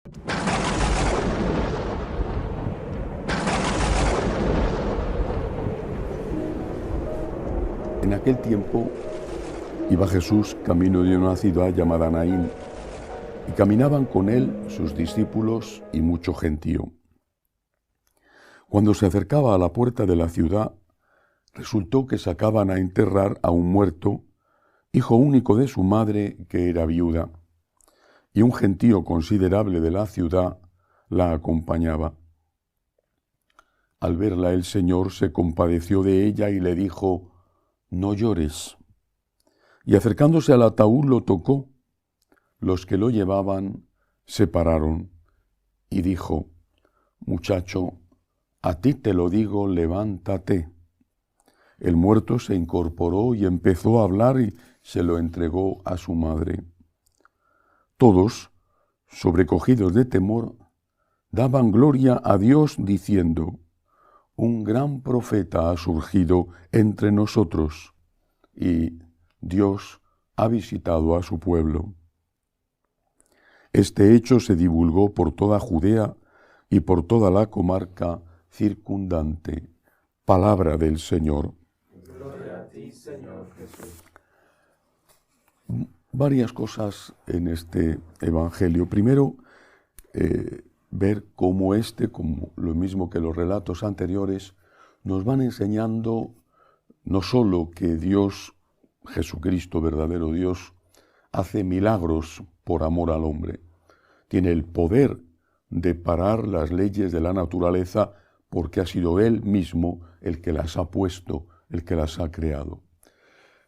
En aquel tiempo iba Jesús camino de una ciudad llamada Naín, y caminaban con él sus discípulos y mucho gentío. Cuando se acercaba a la puerta de la ciudad, resultó que sacaban a enterrar a un muerto, hijo único de su madre, que era viuda, y un gentío considerable de la ciudad la acompañaba. Al verla el Señor se compadeció de ella y le dijo: «No llores». Y acercándose al ataúd lo tocó. Los que lo llevaban se pararon y dijo: «Muchacho, a ti te lo digo, levántate». El muerto se incorporó y empezó a hablar y se lo entregó a su madre. Todos, sobrecogidos de temor, daban gloria a Dios diciendo: «Un gran profeta ha surgido entre nosotros, y Dios ha visitado a su pueblo». Este hecho se divulgó por toda Judea y por toda la comarca circundante. Palabra del Señor. Gloria a ti, Señor Jesús. Varias cosas en este Evangelio. Primero, ver cómo como lo mismo que los relatos anteriores, nos van enseñando no solo que Dios, Jesucristo, verdadero Dios, hace milagros por amor al hombre. Tiene el poder de parar las leyes de la naturaleza porque ha sido Él mismo el que las ha puesto, el que las ha creado.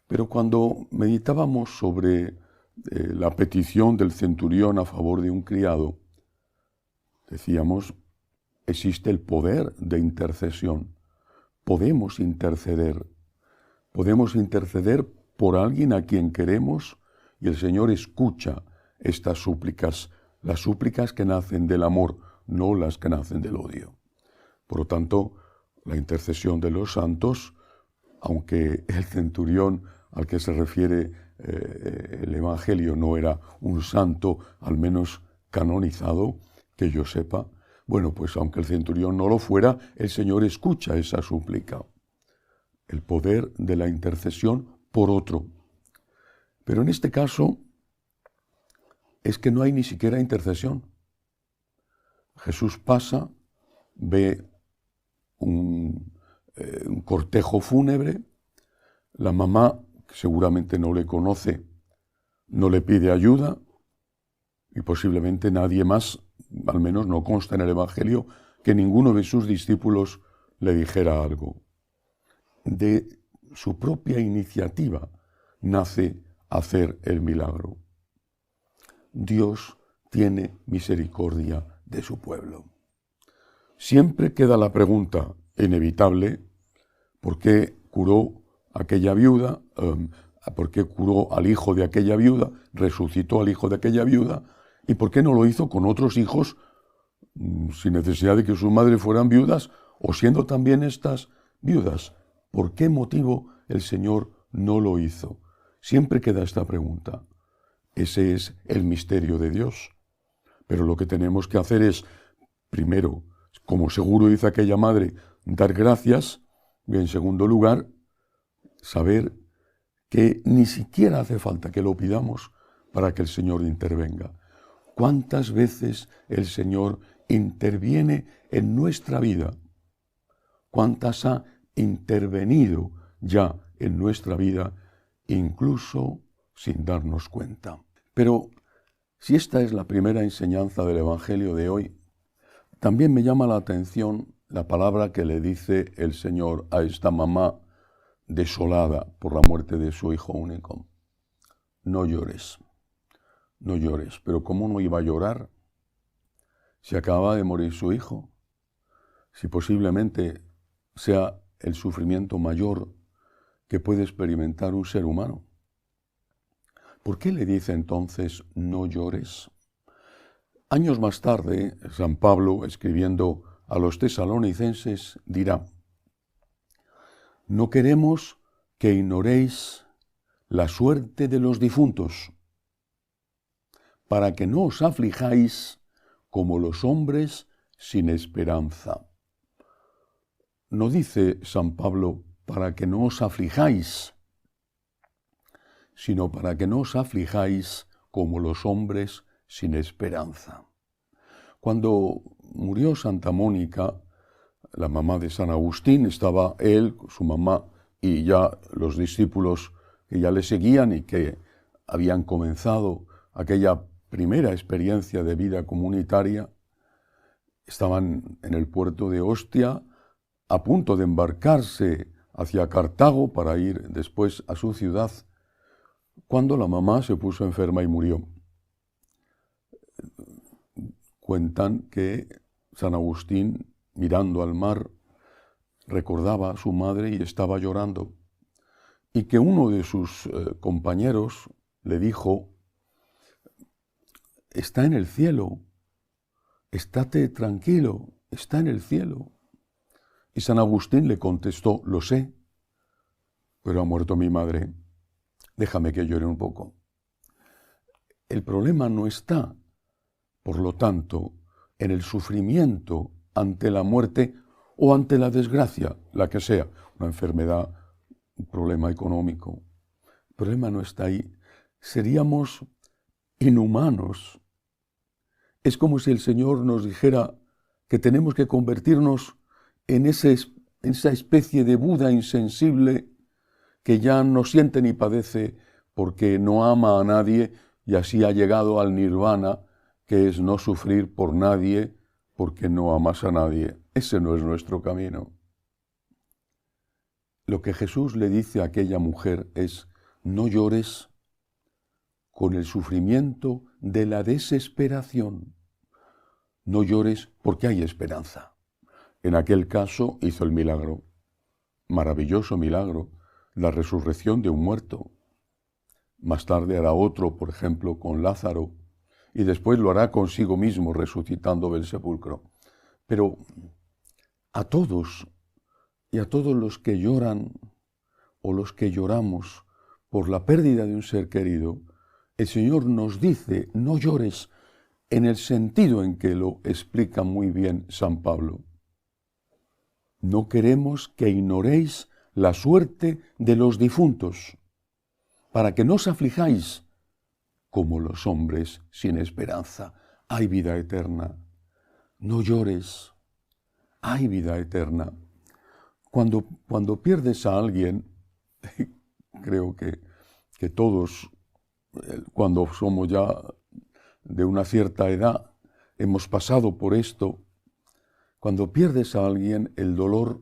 Pero cuando meditábamos sobre la petición del centurión a favor de un criado, decíamos, existe el poder de intercesión. Podemos interceder por alguien a quien queremos, y el Señor escucha estas súplicas, las súplicas que nacen del amor, no las que nacen del odio. Por lo tanto, la intercesión de los santos, aunque el centurión al que se refiere el Evangelio no era un santo, al menos canonizado, que yo sepa, bueno, pues aunque el centurión no lo fuera, el Señor escucha esa súplica. El poder de la intercesión por otro. Pero en este caso es que no hay ni siquiera intercesión. Jesús pasa, ve un cortejo fúnebre, la mamá, que seguramente no le conoce, no le pide ayuda, y posiblemente nadie más, al menos no consta en el Evangelio, que ninguno de sus discípulos le dijera algo. De su propia iniciativa nace hacer el milagro. Dios tiene misericordia de su pueblo. Siempre queda la pregunta inevitable: ¿por qué curó aquella viuda? ¿Por qué curó al hijo de aquella viuda? ¿Resucitó al hijo de aquella viuda? ¿Y por qué no lo hizo con otros hijos sin necesidad de que sus madres fueran viudas o siendo también estas viudas? ¿Por qué motivo el Señor no lo hizo? Siempre queda esta pregunta. Ese es el misterio de Dios. Pero lo que tenemos que hacer es, primero, como seguro dice aquella madre, dar gracias, y en segundo lugar, saber que ni siquiera hace falta que lo pidamos para que el Señor intervenga. ¿Cuántas veces el Señor interviene en nuestra vida? ¿Cuántas ha intervenido ya en nuestra vida, incluso sin darnos cuenta? Pero si esta es la primera enseñanza del Evangelio de hoy, también me llama la atención la palabra que le dice el Señor a esta mamá desolada por la muerte de su hijo único. No llores, no llores. Pero ¿cómo no iba a llorar si acababa de morir su hijo? Si posiblemente sea el sufrimiento mayor que puede experimentar un ser humano. ¿Por qué le dice entonces no llores? Años más tarde, San Pablo, escribiendo a los tesalonicenses, dirá: no queremos que ignoréis la suerte de los difuntos, para que no os aflijáis como los hombres sin esperanza. No dice San Pablo para que no os aflijáis, sino para que no os aflijáis como los hombres sin esperanza. Cuando murió Santa Mónica, la mamá de San Agustín, estaba él, su mamá y ya los discípulos que ya le seguían y que habían comenzado aquella primera experiencia de vida comunitaria. Estaban en el puerto de Ostia, a punto de embarcarse hacia Cartago para ir después a su ciudad, cuando la mamá se puso enferma y murió. Cuentan que San Agustín, mirando al mar, recordaba a su madre y estaba llorando, y que uno de sus compañeros le dijo: está en el cielo, estate tranquilo, está en el cielo. Y San Agustín le contestó: lo sé, pero ha muerto mi madre, déjame que llore un poco. El problema no está, por lo tanto, en el sufrimiento ante la muerte o ante la desgracia, la que sea, una enfermedad, un problema económico. El problema no está ahí. Seríamos inhumanos. Es como si el Señor nos dijera que tenemos que convertirnos en esa especie de Buda insensible que ya no siente ni padece porque no ama a nadie y así ha llegado al nirvana, que es no sufrir por nadie porque no amas a nadie. Ese no es nuestro camino. Lo que Jesús le dice a aquella mujer es: no llores con el sufrimiento de la desesperación. No llores porque hay esperanza. En aquel caso hizo el milagro, maravilloso milagro, la resurrección de un muerto. Más tarde hará otro, por ejemplo, con Lázaro, y después lo hará consigo mismo, resucitando del sepulcro. Pero a todos y a todos los que lloran o los que lloramos por la pérdida de un ser querido, el Señor nos dice: no llores, en el sentido en que lo explica muy bien San Pablo. No queremos que ignoréis la suerte de los difuntos, para que no os aflijáis como los hombres sin esperanza. Hay vida eterna. No llores. Hay vida eterna. Cuando pierdes a alguien, creo que todos, cuando somos ya de una cierta edad, hemos pasado por esto. Cuando pierdes a alguien, el dolor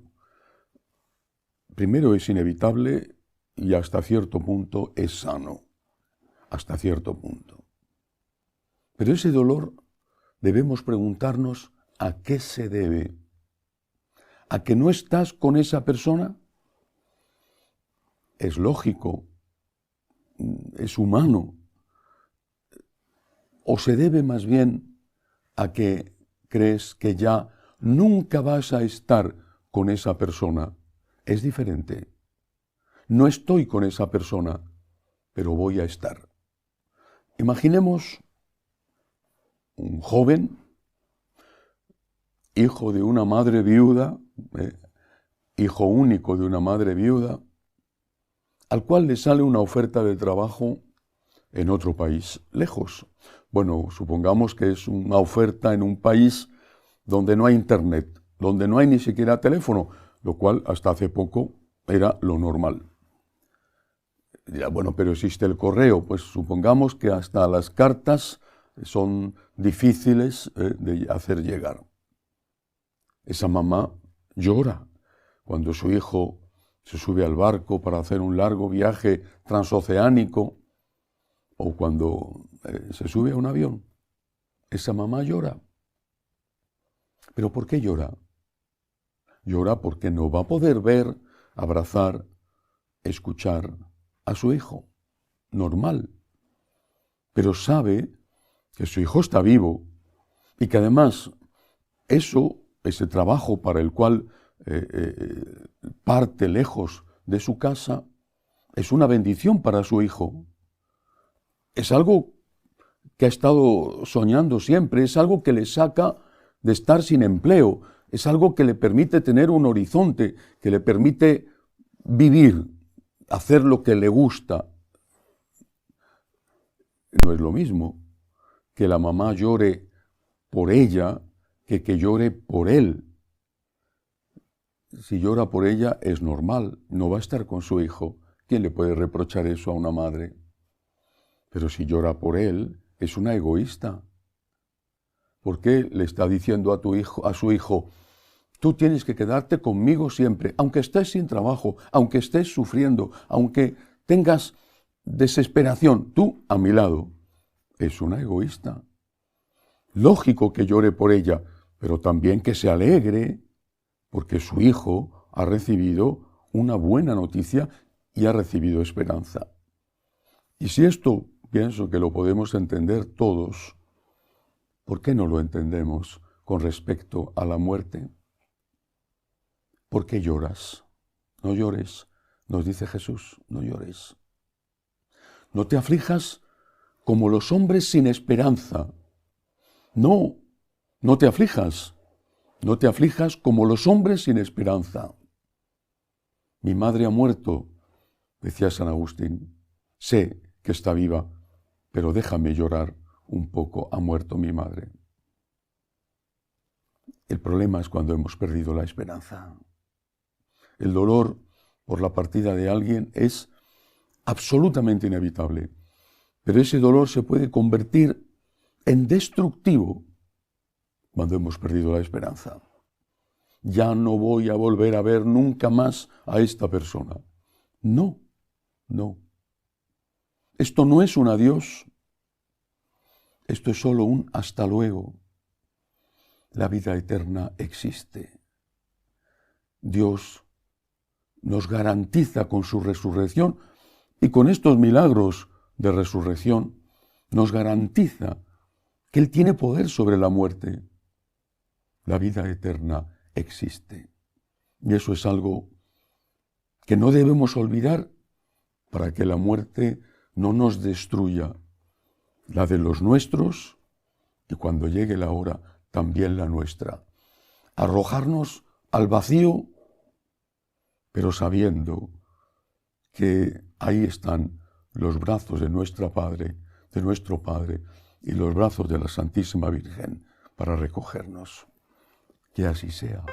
primero es inevitable y hasta cierto punto es sano, hasta cierto punto. Pero ese dolor debemos preguntarnos a qué se debe. ¿A que no estás con esa persona? Es lógico, es humano. ¿O se debe más bien a que crees que ya nunca vas a estar con esa persona? Es diferente. No estoy con esa persona, pero voy a estar. Imaginemos un joven, hijo de una madre viuda, hijo único de una madre viuda, al cual le sale una oferta de trabajo en otro país, lejos. Bueno, supongamos que es una oferta en un país donde no hay internet, donde no hay ni siquiera teléfono, lo cual hasta hace poco era lo normal. Dirá, bueno, pero existe el correo. Pues supongamos que hasta las cartas son difíciles de hacer llegar. Esa mamá llora cuando su hijo se sube al barco para hacer un largo viaje transoceánico o cuando se sube a un avión. Esa mamá llora. ¿Pero por qué llora? Llora porque no va a poder ver, abrazar, escuchar a su hijo. Normal. Pero sabe que su hijo está vivo y que además ese trabajo para el cual parte lejos de su casa, es una bendición para su hijo. Es algo que ha estado soñando siempre, es algo que le saca de estar sin empleo, es algo que le permite tener un horizonte, que le permite vivir, hacer lo que le gusta. No es lo mismo que la mamá llore por ella que llore por él. Si llora por ella es normal, no va a estar con su hijo. ¿Quién le puede reprochar eso a una madre? Pero si llora por él, es una egoísta. ¿Por qué le está diciendo a su hijo, tú tienes que quedarte conmigo siempre, aunque estés sin trabajo, aunque estés sufriendo, aunque tengas desesperación, tú a mi lado? Es una egoísta. Lógico que llore por ella, pero también que se alegre, porque su hijo ha recibido una buena noticia y ha recibido esperanza. Y si esto pienso que lo podemos entender todos, ¿por qué no lo entendemos con respecto a la muerte? ¿Por qué lloras? No llores, nos dice Jesús, no llores. No te aflijas como los hombres sin esperanza. No, no te aflijas. No te aflijas como los hombres sin esperanza. Mi madre ha muerto, decía San Agustín. Sé que está viva, pero déjame llorar un poco, ha muerto mi madre. El problema es cuando hemos perdido la esperanza. El dolor por la partida de alguien es absolutamente inevitable, pero ese dolor se puede convertir en destructivo cuando hemos perdido la esperanza. Ya no voy a volver a ver nunca más a esta persona. No, no. Esto no es un adiós. Esto es solo un hasta luego. La vida eterna existe. Dios nos garantiza con su resurrección y con estos milagros de resurrección, nos garantiza que Él tiene poder sobre la muerte. La vida eterna existe. Y eso es algo que no debemos olvidar para que la muerte no nos destruya, la de los nuestros y cuando llegue la hora también la nuestra. Arrojarnos al vacío, pero sabiendo que ahí están los brazos de nuestro Padre y los brazos de la Santísima Virgen para recogernos. Que así sea.